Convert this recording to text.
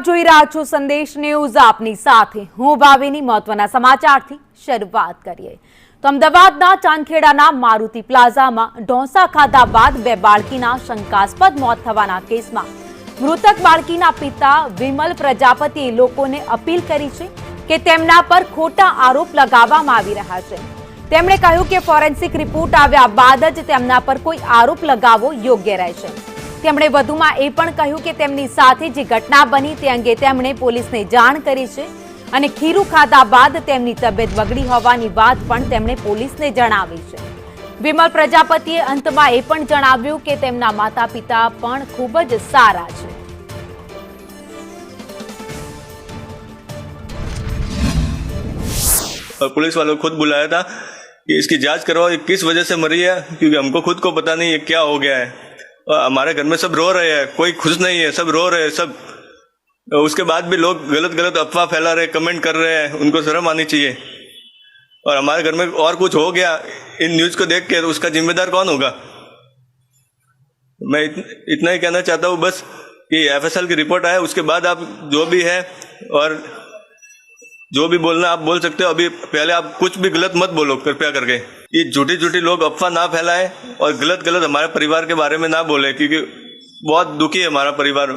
જોઈ રહ્યા છો સંદેશ ન્યૂઝ આપની સાથે હું ભાવિની મહત્વના સમાચારથી શરૂઆત કરીએ તો અમદાવાદના ચાંદખેડાના મારુતિ પ્લાઝામાં ઢોંસા ખાધા બાદ બે બાળકીના શંકાસ્પદ મોત થવાના કેસમાં મૃતક બાળકીના પિતા વિમલ પ્રજાપતિએ લોકોને અપીલ કરી છે કે તેમના પર ખોટા આરોપ લગાવવામાં આવી રહ્યા છે। તેમણે કહ્યું કે ફોરેન્સિક રિપોર્ટ આવ્યા બાદ જ તેમના પર કોઈ આરોપ લગાવવો યોગ્ય રહેશે। તેમણે વધુમાં એ પણ કહ્યું કે તેમની સાથે જે ઘટના બની તે અંગે તેમણે પોલીસને જાણ કરી છે અને ખીરું ખાધા બાદ તેમની તબિયત બગડી હોવાની વાત પણ તેમણે પોલીસને જણાવી છે। વિમલ પ્રજાપતિએ અંતમાં એ પણ જણાવ્યું કે તેમના માતા-પિતા પણ ખૂબ જ સારા છે। पुलिस वालों को खुद बुलाया था कि इसकी जांच करवाओ, ये किस वजह से मरी है, क्योंकि हमको खुद को पता नहीं है क्या हो गया है। और हमारे घर में सब रो रहे हैं, कोई खुश नहीं है, सब रो रहे हैं सब। उसके बाद भी लोग गलत गलत अफवाह फैला रहे, कमेंट कर रहे हैं, उनको शर्म आनी चाहिए। और हमारे घर में और कुछ हो गया इन न्यूज को देख के तो उसका जिम्मेदार कौन होगा। मैं इतना ही कहना चाहता हूँ बस कि FSL की रिपोर्ट आए, उसके बाद आप जो भी है और जो भी बोलना आप बोल सकते हो। अभी पहले आप कुछ भी गलत मत बोलो कृपया करके। ये झूठी झूठी लोग अफवाह ना फैलाएं और गलत गलत हमारे परिवार के बारे में ना बोले, क्योंकि बहुत दुखी है हमारा परिवार।